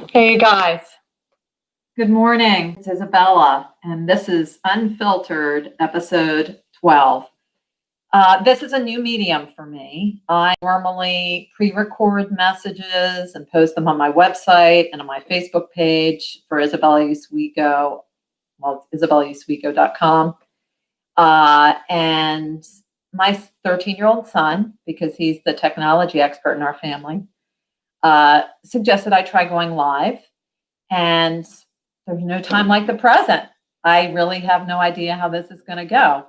Hey, you guys. Good morning. It's Isabella, and this is Unfiltered, episode 12. This is a new medium for me. I normally pre-record messages and post them on my website and on my Facebook page for Isabella Uswico. Well, it's IsabellaUswico.com. And my 13-year-old son, because he's the technology expert in our family, suggested I try going live. And there's no time like the present. I really have no idea how this is going to go.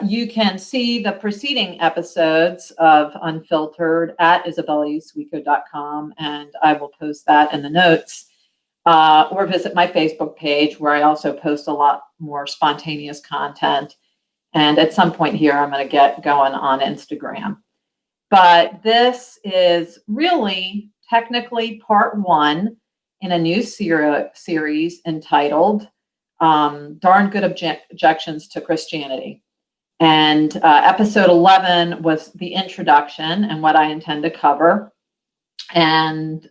You can see the preceding episodes of Unfiltered at IsabellaUswico.com, and I will post that in the notes. Or visit my Facebook page, where I also post a lot more spontaneous content. And at some point here, I'm going to get going on Instagram. But this is really technically part one in a new series entitled Darn Good Objections to Christianity. And episode 11 was the introduction and what I intend to cover. And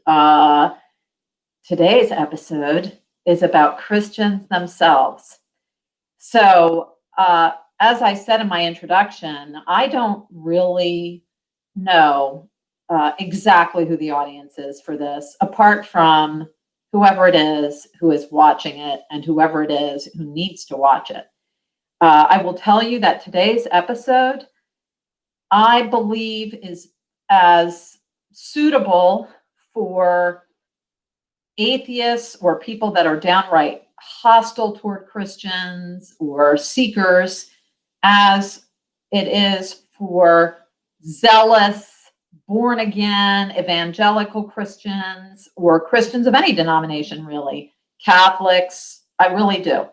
today's episode is about Christians themselves. So as I said in my introduction, I don't really know exactly who the audience is for this, apart from whoever it is who is watching it and whoever it is who needs to watch it. I will tell you that today's episode, I believe, is as suitable for atheists or people that are downright hostile toward Christians or seekers as it is for zealous, born again, evangelical Christians, or Christians of any denomination, really. Catholics, I really do.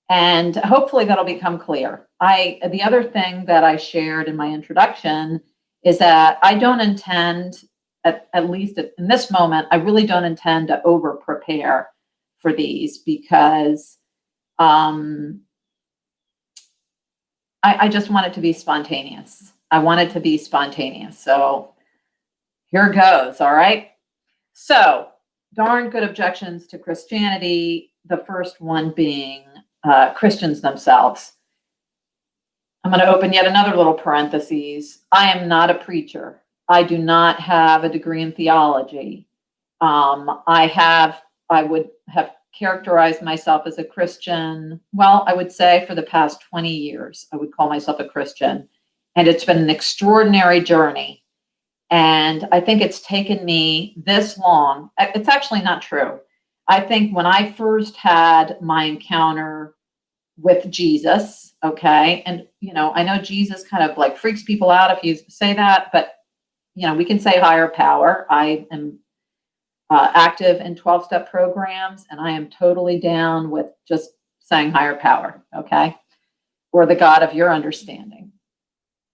And hopefully that'll become clear. The other thing that I shared in my introduction is that I don't intend, at least in this moment, I really don't intend to over prepare for these, because I just want it to be spontaneous. I want it to be spontaneous. So here goes. All right. So, darn good objections to Christianity. The first one being Christians themselves. I'm going to open yet another little parenthesis. I am not a preacher. I do not have a degree in theology. I would have characterized myself as a Christian. Well, I would say for the past 20 years, I would call myself a Christian. And it's been an extraordinary journey. And I think it's taken me this long. It's actually not true. I think when I first had my encounter with Jesus, okay, and, I know Jesus kind of like freaks people out if you say that, but, we can say higher power. I am active in 12-step programs, and I am totally down with just saying higher power, okay, or the God of your understanding.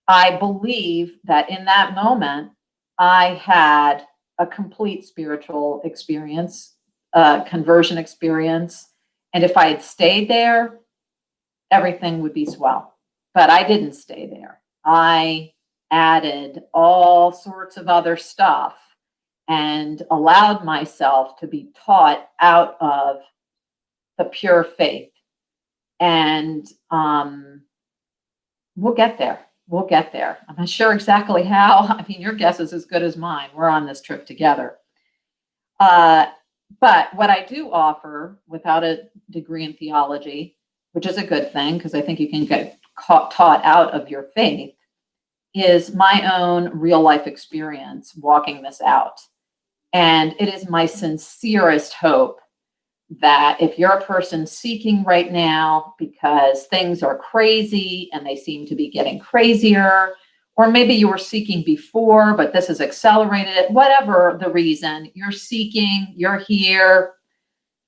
I believe that in that moment, I had a complete spiritual experience, conversion experience. And if I had stayed there, everything would be swell. But I didn't stay there. I added all sorts of other stuff and allowed myself to be taught out of the pure faith. And we'll get there. We'll get there. I'm not sure exactly how. I mean, your guess is as good as mine. We're on this trip together. But what I do offer, without a degree in theology, which is a good thing, because I think you can get taught out of your faith, is my own real life experience walking this out. And it is my sincerest hope that if you're a person seeking right now because things are crazy and they seem to be getting crazier, or maybe you were seeking before, but this has accelerated it, whatever the reason, you're seeking, you're here,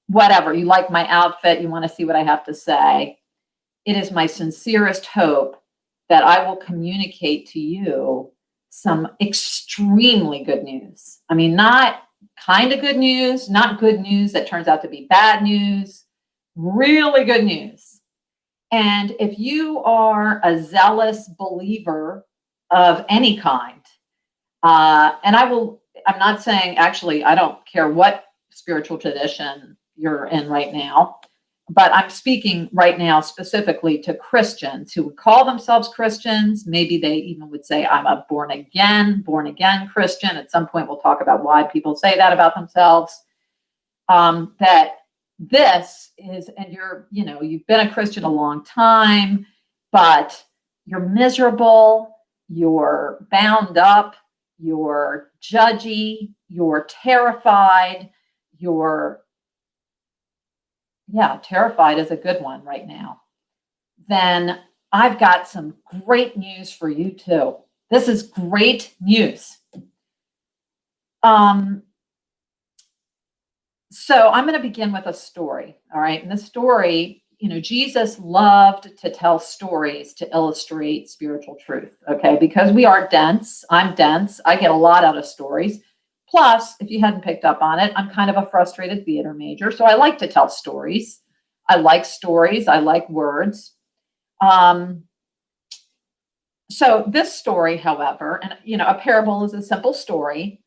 whatever, you like my outfit, you want to see what I have to say. It is my sincerest hope that I will communicate to you some extremely good news. I mean, not kind of good news, not good news that turns out to be bad news, really good news. And if you are a zealous believer of any kind, And I'm not saying, actually, I don't care what spiritual tradition you're in right now, but I'm speaking right now specifically to Christians who would call themselves Christians. Maybe they even would say, I'm a born again Christian. At some point, we'll talk about why people say that about themselves. That this is, and you've been a Christian a long time, but you're miserable, you're bound up, you're judgy, you're terrified, terrified is a good one right now. Then I've got some great news for you too. This is great news. So I'm going to begin with a story. All right. And the story, Jesus loved to tell stories to illustrate spiritual truth. Okay. Because we are dense. I'm dense. I get a lot out of stories. Plus, if you hadn't picked up on it, I'm kind of a frustrated theater major. So I like to tell stories. I like stories. I like words. So this story, however, and a parable is a simple story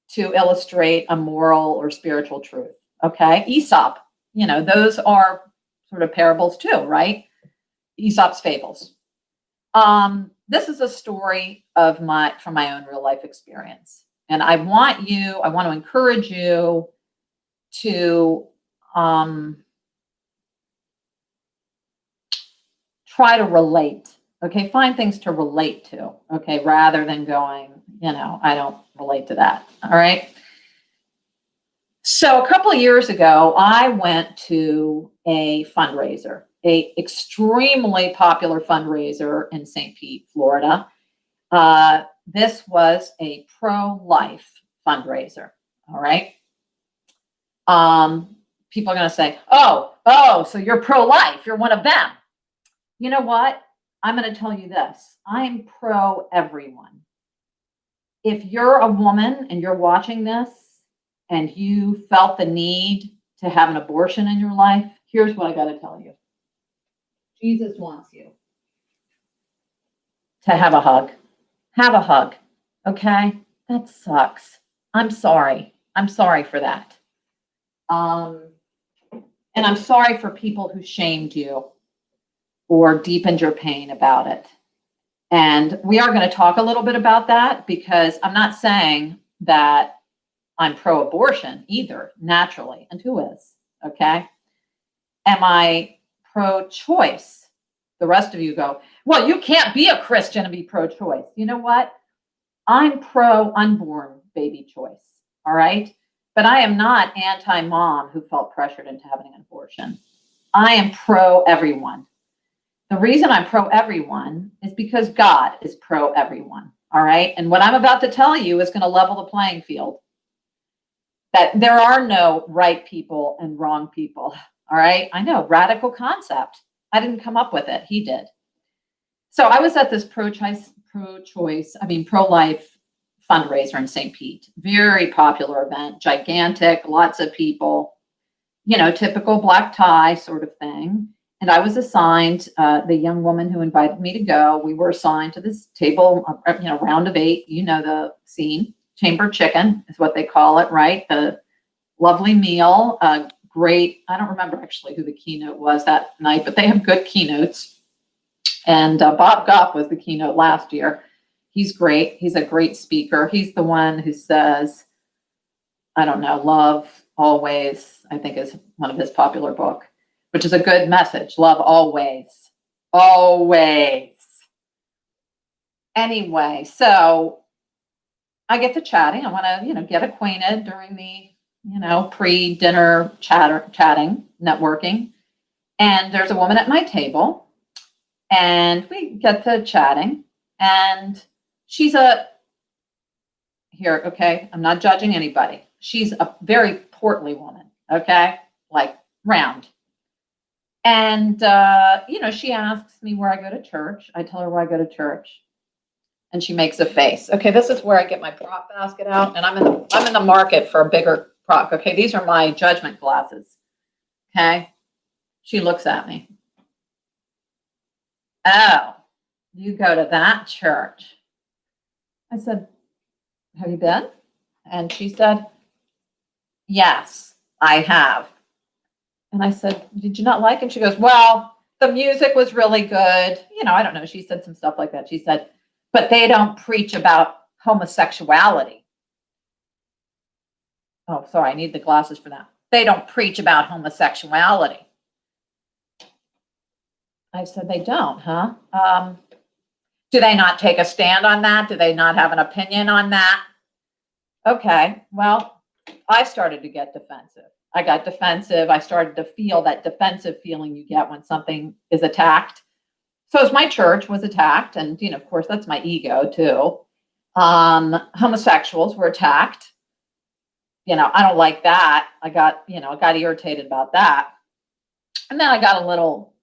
to illustrate a moral or spiritual truth. Okay. Aesop, those are sort of parables too, right? Aesop's fables. This is a story from my own real life experience. And I want to encourage you to try to relate. Okay. Find things to relate to. Okay. Rather than going, I don't relate to that. All right. So a couple of years ago, I went to a fundraiser, a extremely popular fundraiser in St. Pete, Florida. This was a pro-life fundraiser. All right. People are going to say, oh, so you're pro-life. You're one of them. You know what? I'm going to tell you this. I'm pro everyone. If you're a woman and you're watching this and you felt the need to have an abortion in your life, here's what I got to tell you. Jesus wants you to have a hug. Have a hug. Okay? That sucks. I'm sorry. I'm sorry for that. And I'm sorry for people who shamed you or deepened your pain about it. And we are going to talk a little bit about that because I'm not saying that I'm pro-abortion either, naturally. And who is? Okay. Am I pro-choice? The rest of you go, well, you can't be a Christian and be pro-choice. You know what? I'm pro-unborn baby choice. All right. But I am not anti-mom who felt pressured into having an abortion. I am pro-everyone. The reason I'm pro-everyone is because God is pro-everyone. All right. And what I'm about to tell you is going to level the playing field. That there are no right people and wrong people. All right. I know, radical concept. I didn't come up with it. He did. So I was at this pro-life fundraiser in St. Pete. Very popular event, gigantic, lots of people, typical black tie sort of thing. And I was assigned, the young woman who invited me to go, we were assigned to this table, round of 8, the scene. Chamber chicken is what they call it, right? The lovely meal, great. I don't remember actually who the keynote was that night, but they have good keynotes. And Bob Goff was the keynote last year. He's great. He's a great speaker. He's the one who says, I don't know, love always, I think is one of his popular book, which is a good message. Love always, always. Anyway, so I get to chatting. I want to, get acquainted during the, pre-dinner chatting, networking. And there's a woman at my table and we get to chatting and she's okay, I'm not judging anybody. She's a very portly woman, okay, like round. And, she asks me where I go to church. I tell her where I go to church. And she makes a face. Okay, this is where I get my prop basket out, and I'm in the market for a bigger prop. Okay, these are my judgment glasses. Okay, she looks at me. Oh, you go to that church? I said, have you been? And she said, yes, I have. And I said, did you not like it? And she goes, well, the music was really good. I don't know. She said some stuff like that. She said, but they don't preach about homosexuality. Oh, sorry, I need the glasses for that. They don't preach about homosexuality. I said, they don't, huh? Do they not take a stand on that? Do they not have an opinion on that? Okay, well, I started to get defensive. I got defensive. I started to feel that defensive feeling you get when something is attacked. So as my church was attacked, and of course, that's my ego too. Homosexuals were attacked. I don't like that. I got irritated about that. And then I got a little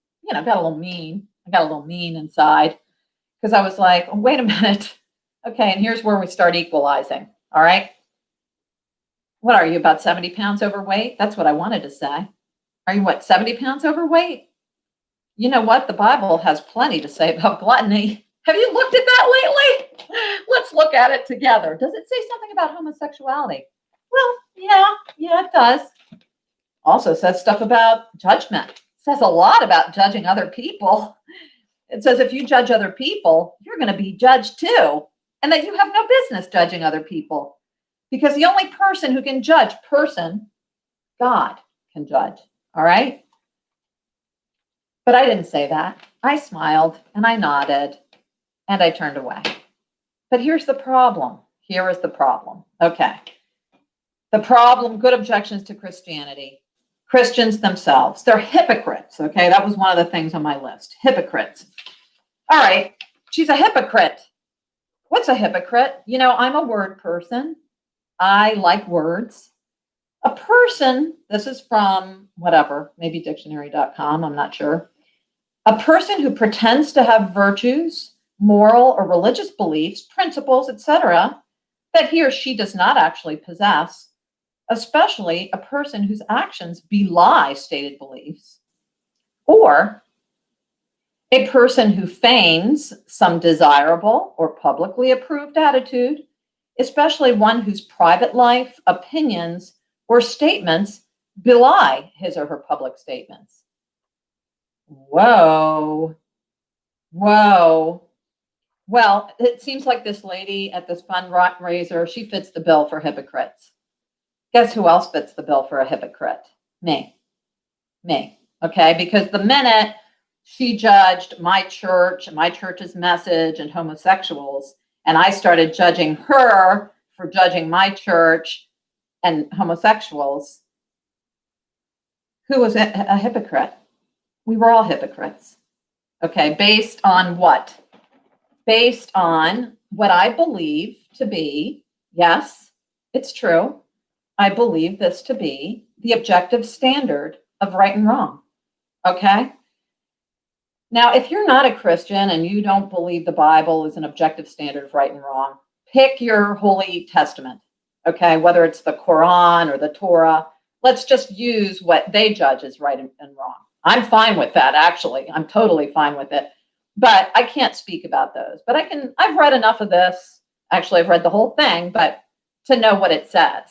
mean. I got a little mean inside because I was like, oh, wait a minute. Okay, and here's where we start equalizing. All right. What are you, about 70 pounds overweight? That's what I wanted to say. Are you what, 70 pounds overweight? You know what? The Bible has plenty to say about gluttony. Have you looked at that lately? Let's look at it together. Does it say something about homosexuality? Well, yeah, it does. Also says stuff about judgment. It says a lot about judging other people. It says if you judge other people, you're going to be judged too, and that you have no business judging other people. Because the only person who can judge God can judge. All right? But I didn't say that. I smiled and I nodded and I turned away. But here's the problem. Here is the problem. Okay. The problem, good objections to Christianity. Christians themselves, they're hypocrites. Okay. That was one of the things on my list. Hypocrites. All right. She's a hypocrite. What's a hypocrite? I'm a word person. I like words. A person, this is from whatever, maybe dictionary.com, I'm not sure. A person who pretends to have virtues, moral or religious beliefs, principles, etc., that he or she does not actually possess, especially a person whose actions belie stated beliefs, or a person who feigns some desirable or publicly approved attitude, especially one whose private life, opinions, or statements belie his or her public statements. Whoa. Well, it seems like this lady at this fundraiser, she fits the bill for hypocrites. Guess who else fits the bill for a hypocrite? Me. Okay, because the minute she judged my church's message, and homosexuals, and I started judging her for judging my church and homosexuals, who was a hypocrite? We were all hypocrites. Okay, based on what? Based on what I believe to be, yes, it's true, I believe this to be the objective standard of right and wrong. Okay? Now, if you're not a Christian and you don't believe the Bible is an objective standard of right and wrong, pick your Holy Testament, okay? Whether it's the Quran or the Torah, let's just use what they judge as right and wrong. I'm fine with that, actually. I'm totally fine with it. But I can't speak about those. But I've read enough of this. Actually, I've read the whole thing, but to know what it says,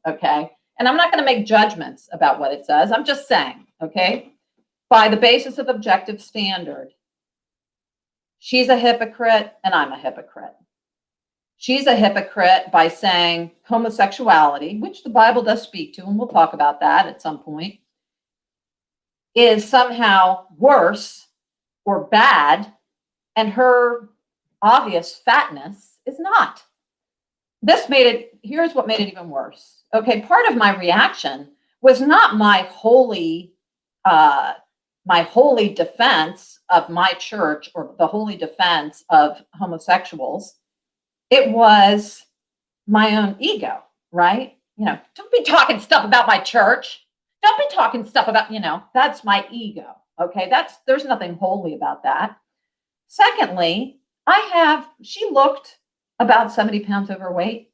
okay? And I'm not going to make judgments about what it says. I'm just saying, okay? By the basis of objective standard, she's a hypocrite and I'm a hypocrite. She's a hypocrite by saying homosexuality, which the Bible does speak to, and we'll talk about that at some point, is somehow worse or bad, and her obvious fatness is not. Here's what made it even worse. Okay, part of my reaction was not my holy defense of my church or the holy defense of homosexuals. It was my own ego, right? Don't be talking stuff about my church. Don't be talking stuff about, that's my ego. Okay, there's nothing holy about that. Secondly, she looked about 70 pounds overweight.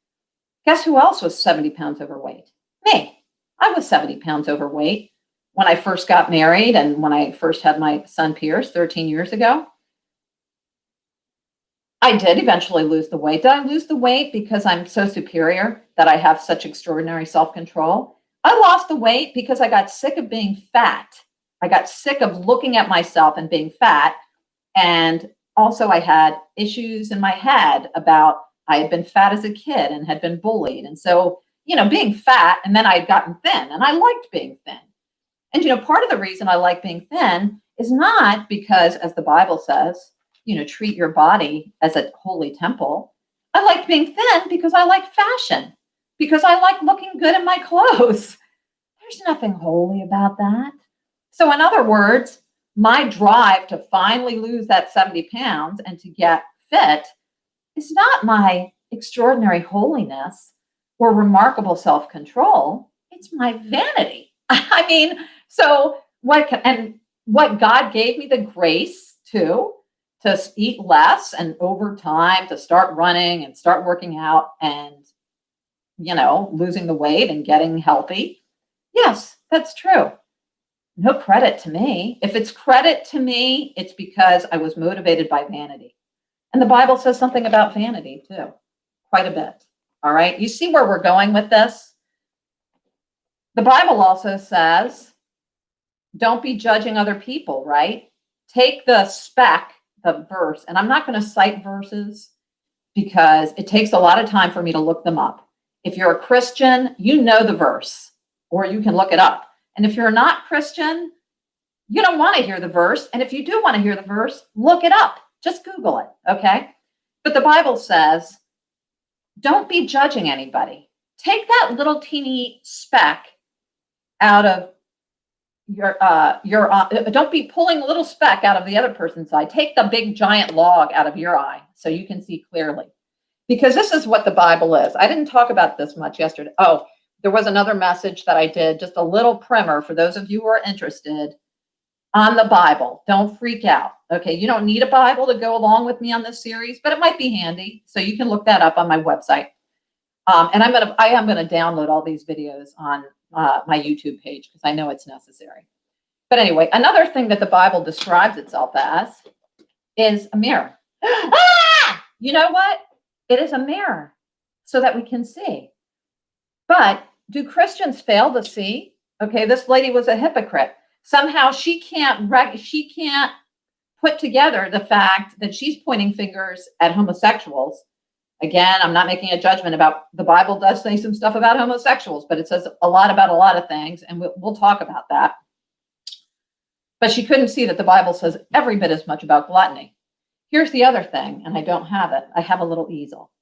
Guess who else was 70 pounds overweight? Me. I was 70 pounds overweight when I first got married and when I first had my son Pierce 13 years ago. I did eventually lose the weight. Did I lose the weight because I'm so superior that I have such extraordinary self-control? I lost the weight because I got sick of being fat. I got sick of looking at myself and being fat. And also, I had issues in my head about I had been fat as a kid and had been bullied. And so, being fat, and then I had gotten thin, and I liked being thin. And, part of the reason I like being thin is not because, as the Bible says, treat your body as a holy temple. I like being thin because I like fashion, because I like looking good in my clothes. There's nothing holy about that. So, in other words, my drive to finally lose that 70 pounds and to get fit is not my extraordinary holiness or remarkable self-control. It's my vanity. I mean, so what God gave me the grace to eat less, and over time to start running and start working out and, losing the weight and getting healthy. Yes, that's true. No credit to me. If it's credit to me, it's because I was motivated by vanity. And the Bible says something about vanity too, quite a bit. All right. You see where we're going with this? The Bible also says, don't be judging other people, right? Take the verse, and I'm not going to cite verses because it takes a lot of time for me to look them up. If you're a Christian, you know the verse, or you can look it up. And if you're not Christian, you don't want to hear the verse. And if you do want to hear the verse, look it up. Just Google it, okay? But the Bible says, don't be judging anybody. Take that little teeny speck out of don't be pulling a little speck out of the other person's eye. Take the big giant log out of your eye so you can see clearly. Because this is what the Bible is. I didn't talk about this much yesterday. Oh, there was another message that I did, just a little primer for those of you who are interested on the Bible. Don't freak out. Okay, you don't need a Bible to go along with me on this series, but it might be handy. So you can look that up on my website. And I am gonna download all these videos on my YouTube page because I know it's necessary. But anyway, another thing that the Bible describes itself as is a mirror. You know what? It is a mirror so that we can see. But do Christians fail to see? Okay, this lady was a hypocrite. Somehow she can't put together the fact that she's pointing fingers at homosexuals. Again, I'm not making a judgment about, the Bible does say some stuff about homosexuals, but it says a lot about a lot of things, and we'll talk about that. But she couldn't see that the Bible says every bit as much about gluttony. Here's the other thing, and I don't have it. I have a little easel.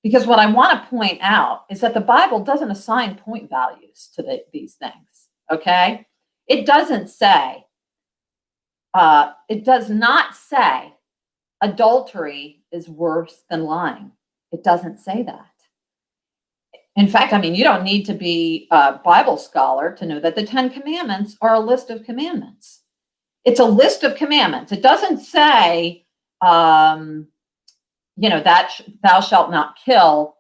Because what I want to point out is that the Bible doesn't assign point values to these things, okay? It doesn't say, it does not say adultery is worse than lying. It doesn't say that. In fact, I mean, you don't need to be a Bible scholar to know that the 10 Commandments are a list of commandments. It's a list of commandments. It doesn't say, that thou shalt not kill,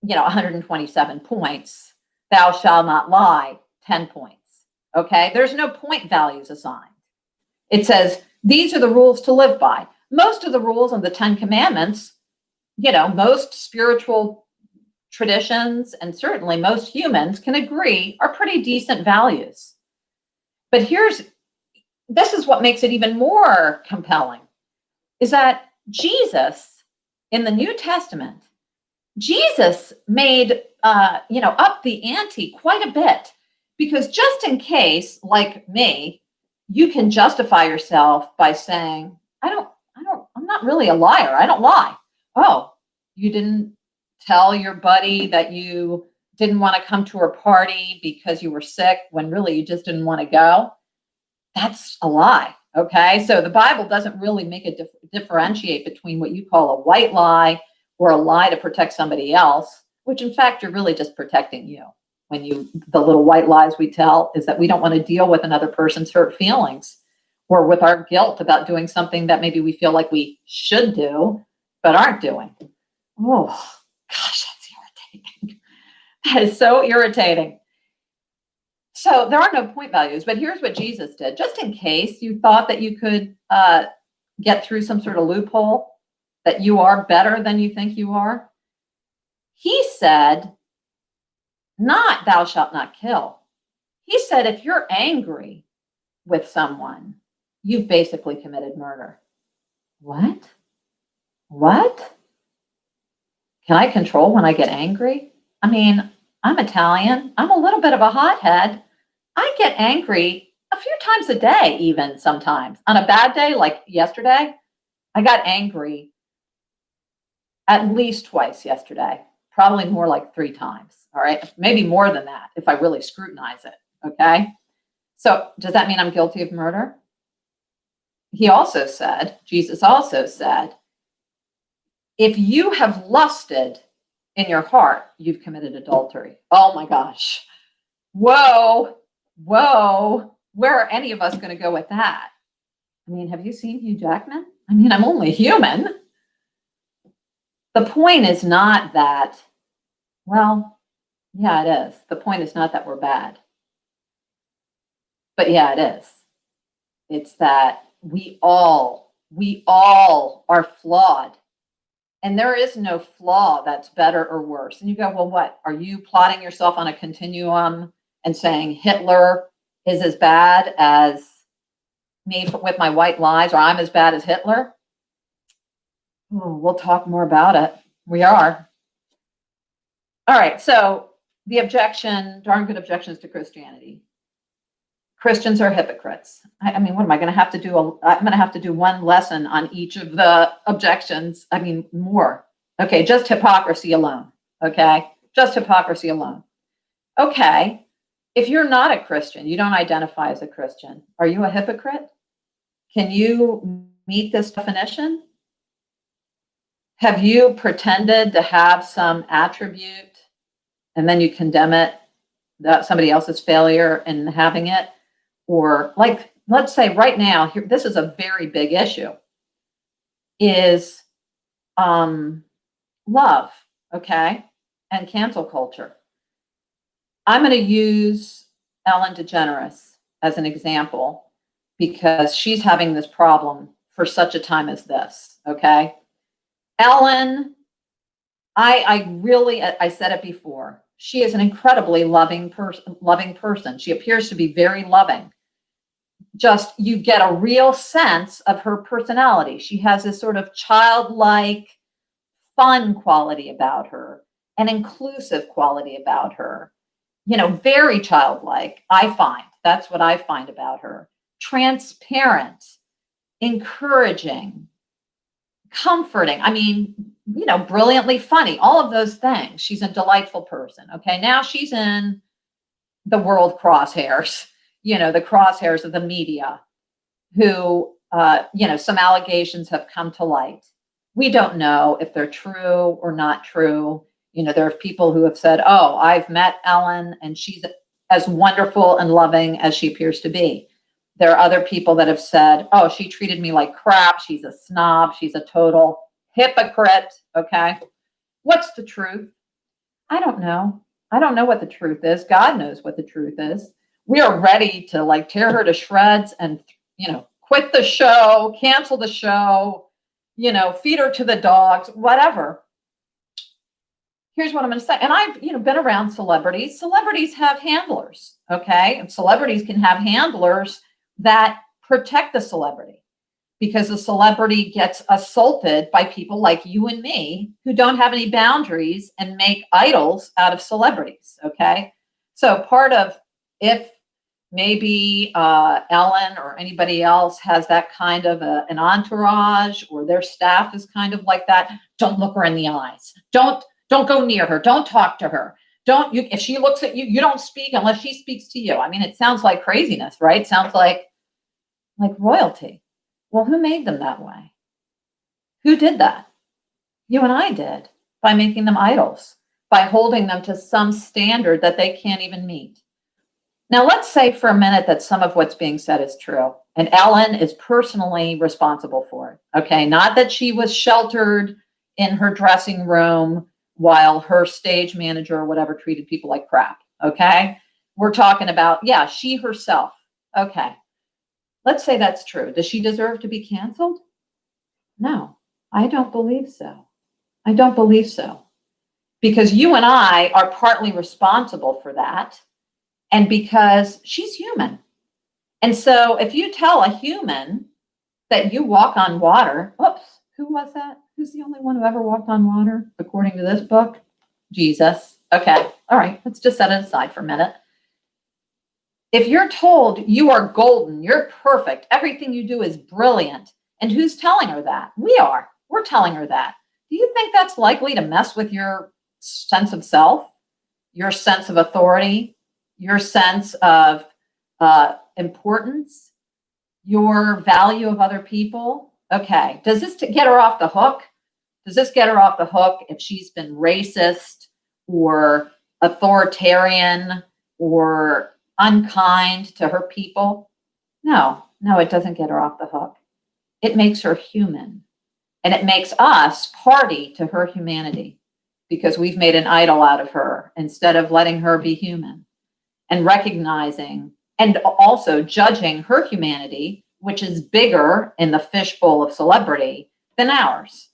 127 points. Thou shalt not lie, 10 points. Okay, there's no point values assigned. It says, these are the rules to live by. Most of the rules of the 10 Commandments, most spiritual traditions and certainly most humans can agree are pretty decent values. But this is what makes it even more compelling, is that Jesus in the New Testament, Jesus made, up the ante quite a bit, because just in case, like me, you can justify yourself by saying, I'm not really a liar. I don't lie. Oh, you didn't tell your buddy that you didn't want to come to her party because you were sick when really you just didn't want to go. That's a lie. Okay. So the Bible doesn't really make a differentiate between what you call a white lie or a lie to protect somebody else, which in fact, you're really just protecting you. The little white lies we tell is that we don't want to deal with another person's hurt feelings or with our guilt about doing something that maybe we feel like we should do, but aren't doing. Oh, gosh, that's irritating. That is so irritating. So there are no point values, but here's what Jesus did. Just in case you thought that you could get through some sort of loophole, that you are better than you think you are? He said, not thou shalt not kill. He said, if you're angry with someone, you've basically committed murder. What? What? Can I control when I get angry? I mean, I'm Italian. I'm a little bit of a hothead. I get angry a few times a day, even sometimes. On a bad day, like yesterday, I got angry at least twice yesterday, probably more like 3 times. All right. Maybe more than that if I really scrutinize it. Okay. So does that mean I'm guilty of murder? He also said, Jesus also said, if you have lusted in your heart, you've committed adultery. Oh my gosh. Whoa. Whoa. Where are any of us going to go with that? I mean, have you seen Hugh Jackman? I mean, I'm only human. The point is not that, well, yeah, it is. The point is not that we're bad. But yeah, it is. It's that we all are flawed. And there is no flaw that's better or worse. And you go, well, what? Are you plotting yourself on a continuum and saying Hitler is as bad as me with my white lies, or I'm as bad as Hitler? Oh, we'll talk more about it. We are. All right. So the objection, darn good objections to Christianity. Christians are hypocrites. I mean, what am I going to have to do? I'm going to have to do one lesson on each of the objections. I mean, more. Okay, just hypocrisy alone. Okay, just hypocrisy alone. Okay, if you're not a Christian, you don't identify as a Christian, are you a hypocrite? Can you meet this definition? Have you pretended to have some attribute and then you condemn it, that somebody else's failure in having it? Or like, let's say right now, here, this is a very big issue, is love, okay, and cancel culture. I'm going to use Ellen DeGeneres as an example because she's having this problem for such a time as this, okay? Ellen, I said it before, she is an incredibly loving person. She appears to be very loving. Just you get a real sense of her personality. She has this sort of childlike, fun quality about her, an inclusive quality about her. You know, very childlike, I find. That's what I find about her. Transparent, encouraging, comforting. I mean, you know, brilliantly funny, all of those things. She's a delightful person. Okay. Now she's in the world crosshairs, you know, the crosshairs of the media who, you know, some allegations have come to light. We don't know if they're true or not true. You know, there are people who have said, oh, I've met Ellen and she's as wonderful and loving as she appears to be. There are other people that have said, oh, she treated me like crap. She's a snob. She's a total hypocrite. Okay. What's the truth? I don't know. I don't know what the truth is. God knows what the truth is. We are ready to like tear her to shreds and, you know, quit the show, cancel the show, you know, feed her to the dogs, whatever. Here's what I'm going to say. And I've, you know, been around celebrities. Celebrities have handlers. Okay. And celebrities can have handlers that protect the celebrity because the celebrity gets assaulted by people like you and me who don't have any boundaries and make idols out of celebrities. Okay. So part of, if maybe Ellen or anybody else has that kind of an entourage or their staff is kind of like that, don't look her in the eyes. Don't go near her. Don't talk to her. If she looks at you, you don't speak unless she speaks to you. I mean, it sounds like craziness, right? It sounds like royalty. Well, who made them that way? Who did that? You and I did, by making them idols, by holding them to some standard that they can't even meet. Now, let's say for a minute that some of what's being said is true, and Ellen is personally responsible for it. Okay, not that she was sheltered in her dressing room while her stage manager or whatever treated people like crap. Okay. We're talking about, yeah, she herself. Okay. Let's say that's true. Does she deserve to be canceled? No. I don't believe so. I don't believe so. Because you and I are partly responsible for that. And because she's human. And so if you tell a human that you walk on water, oops, who was that? Who's the only one who ever walked on water, according to this book? Jesus. Okay. All right. Let's just set it aside for a minute. If you're told you are golden, you're perfect, everything you do is brilliant, and who's telling her that? We are. We're telling her that. Do you think that's likely to mess with your sense of self, your sense of authority, your sense of importance, your value of other people? Okay. Does this get her off the hook? Does this get her off the hook if she's been racist or authoritarian or unkind to her people? No, it doesn't get her off the hook. It makes her human. And it makes us party to her humanity because we've made an idol out of her instead of letting her be human and recognizing and also judging her humanity, which is bigger in the fishbowl of celebrity than ours.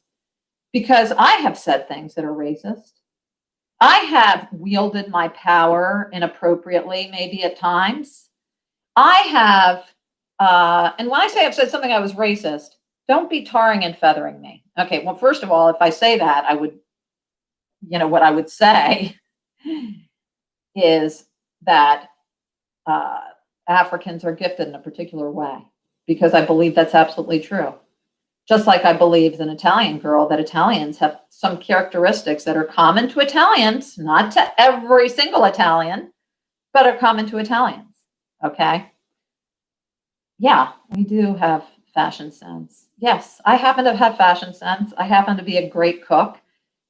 Because I have said things that are racist. I have wielded my power inappropriately, maybe at times. I have, and when I say I've said something I was racist, don't be tarring and feathering me. Okay, well, first of all, if I say that, I would, what I would say is that Africans are gifted in a particular way, because I believe that's absolutely true. Just like I believe as an Italian girl that Italians have some characteristics that are common to Italians, not to every single Italian, but are common to Italians. Okay? Yeah, we do have fashion sense. Yes, I happen to have fashion sense. I happen to be a great cook.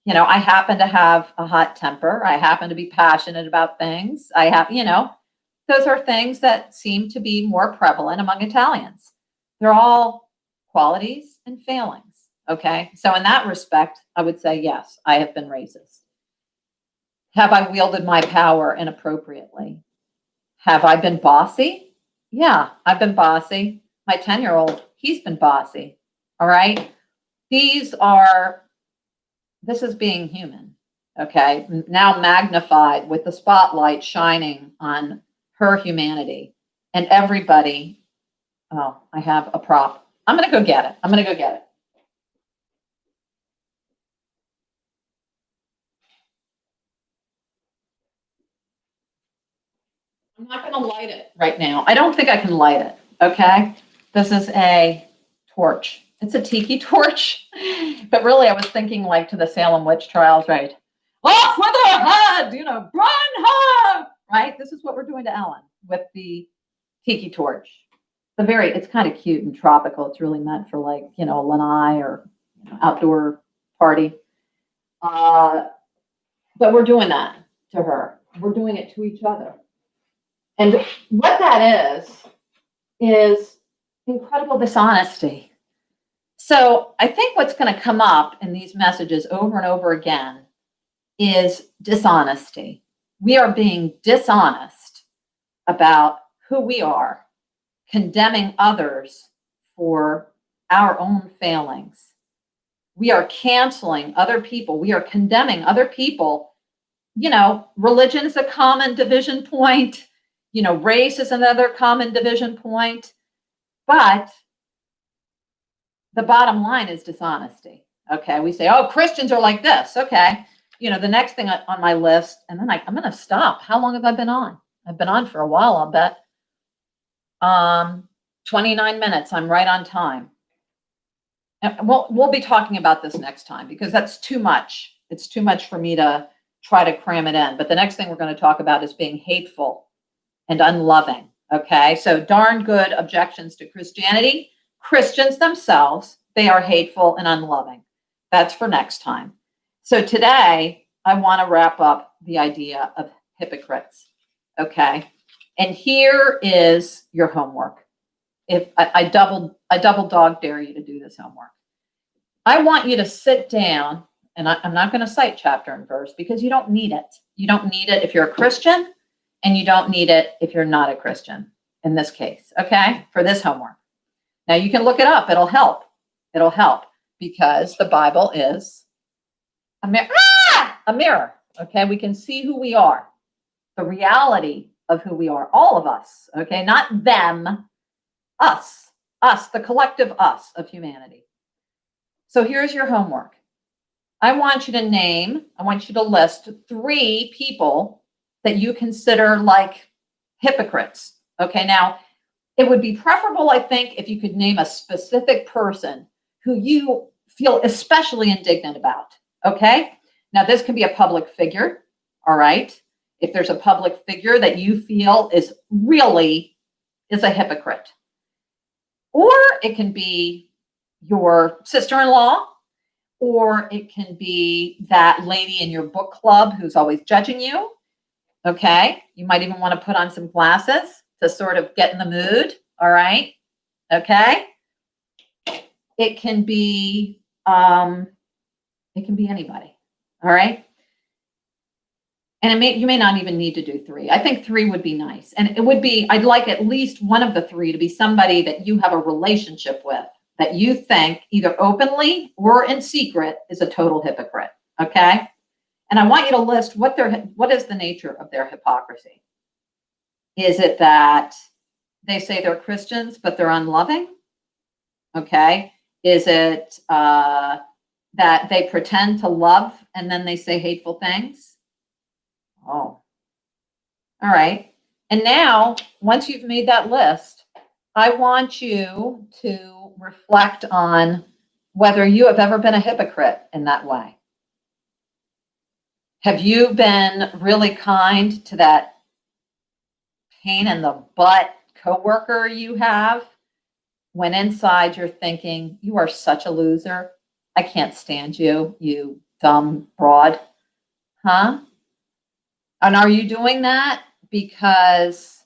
I happen to have a hot temper. I happen to be passionate about things. I have, those are things that seem to be more prevalent among Italians. They're all qualities and failings. Okay. So in that respect, I would say, yes, I have been racist. Have I wielded my power inappropriately? Have I been bossy? Yeah, I've been bossy. My 10-year-old, he's been bossy. All right. This is being human. Okay. Now magnified with the spotlight shining on her humanity and everybody. Oh, I have a prop. I'm going to go get it. I'm not going to light it right now. I don't think I can light it. Okay. This is a torch. It's a tiki torch. But really, I was thinking like to the Salem witch trials, right? Off with her head, burn her, right? This is what we're doing to Ellen with the tiki torch. It's kind of cute and tropical. It's really meant for like, a lanai or outdoor party. But we're doing that to her. We're doing it to each other. And what that is incredible dishonesty. So I think what's going to come up in these messages over and over again is dishonesty. We are being dishonest about who we are, condemning others for our own failings. We are canceling other people. We are condemning other people. Religion is a common division point. Race is another common division point. But the bottom line is dishonesty. Okay. We say, oh, Christians are like this. Okay. The next thing on my list, and then I'm going to stop. How long have I been on? I've been on for a while, I'll bet. 29 minutes. I'm right on time. And we'll be talking about this next time because that's too much. It's too much for me to try to cram it in. But the next thing we're going to talk about is being hateful and unloving. Okay. So darn good objections to Christianity. Christians themselves, they are hateful and unloving. That's for next time. So today I want to wrap up the idea of hypocrites. Okay. And here is your homework. If I double dog dare you to do this homework. I want you to sit down, and I'm not going to cite chapter and verse because you don't need it. You don't need it if you're a Christian, and you don't need it if you're not a Christian in this case, okay, for this homework. Now you can look it up. It'll help. because the Bible is a mirror. Okay, we can see who we are, the reality of who we are, all of us. Okay, not them, us, the collective us of humanity. So here's your homework. I want you to list 3 people that you consider like hypocrites. Okay, now it would be preferable, I think, if you could name a specific person who you feel especially indignant about. Okay, now this can be a public figure. All right, if there's a public figure that you feel is a hypocrite, or it can be your sister-in-law, or it can be that lady in your book club who's always judging you. Okay, you might even want to put on some glasses to sort of get in the mood. All right, okay. It can be anybody. All right. And you may not even need to do 3. I think 3 would be nice. And I'd like at least one of the 3 to be somebody that you have a relationship with, that you think either openly or in secret is a total hypocrite. Okay. And I want you to list what is the nature of their hypocrisy. Is it that they say they're Christians, but they're unloving? Okay. Is it that they pretend to love and then they say hateful things? Oh, all right. And now, once you've made that list, I want you to reflect on whether you have ever been a hypocrite in that way. Have you been really kind to that pain in the butt coworker you have when inside you're thinking, you are such a loser. I can't stand you, you dumb broad. Huh? And are you doing that because,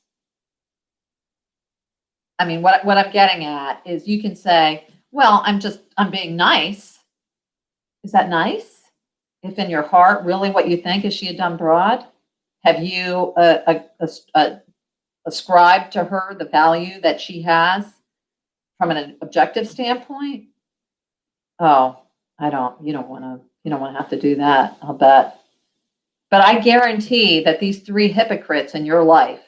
what I'm getting at is you can say, well, I'm being nice. Is that nice? If in your heart, really what you think is she a dumb broad? Have you ascribed to her the value that she has from an objective standpoint? Oh, you don't want to have to do that, I'll bet. But I guarantee that these 3 hypocrites in your life,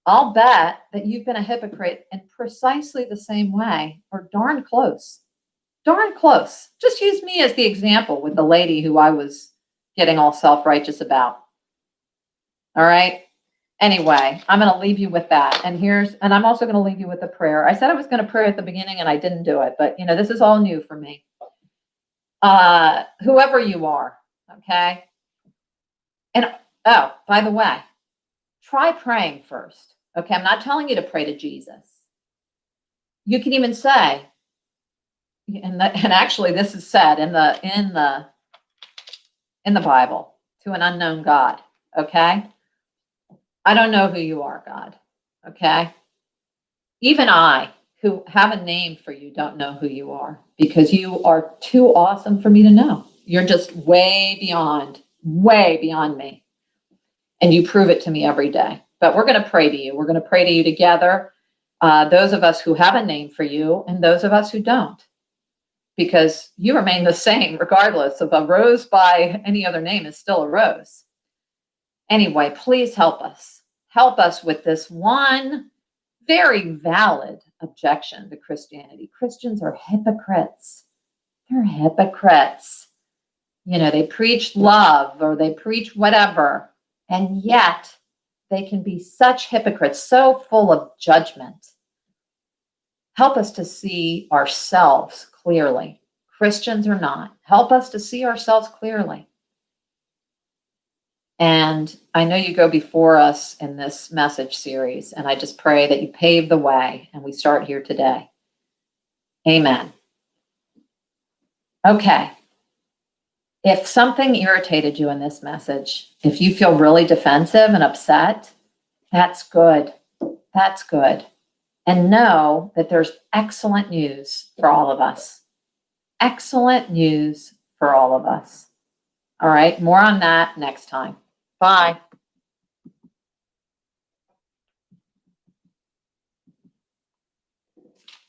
I'll bet that you've been a hypocrite in precisely the same way, or darn close. Darn close. Just use me as the example with the lady who I was getting all self-righteous about. All right. Anyway, I'm going to leave you with that. And I'm also going to leave you with a prayer. I said I was going to pray at the beginning and I didn't do it, but this is all new for me. Whoever you are. Okay. And by the way, try praying first. Okay. I'm not telling you to pray to Jesus. You can even say, and actually this is said in the Bible, to an unknown God. Okay. I don't know who you are, God. Okay. Even I, who have a name for you, don't know who you are, because you are too awesome for me to know. You're just way beyond me. And you prove it to me every day. But we're going to pray to you. We're going to pray to you together. Those of us who have a name for you and those of us who don't. Because you remain the same regardless of a rose by any other name is still a rose. Anyway, please help us. Help us with this one very valid objection to Christianity. Christians are hypocrites. They're hypocrites. They preach love or they preach whatever, and yet they can be such hypocrites, so full of judgment. Help us to see ourselves clearly. Christians or not, help us to see ourselves clearly. And I know you go before us in this message series, and I just pray that you pave the way and we start here today. Amen. Okay. If something irritated you in this message, if you feel really defensive and upset, that's good. That's good. And know that there's excellent news for all of us. Excellent news for all of us. All right. More on that next time. Bye.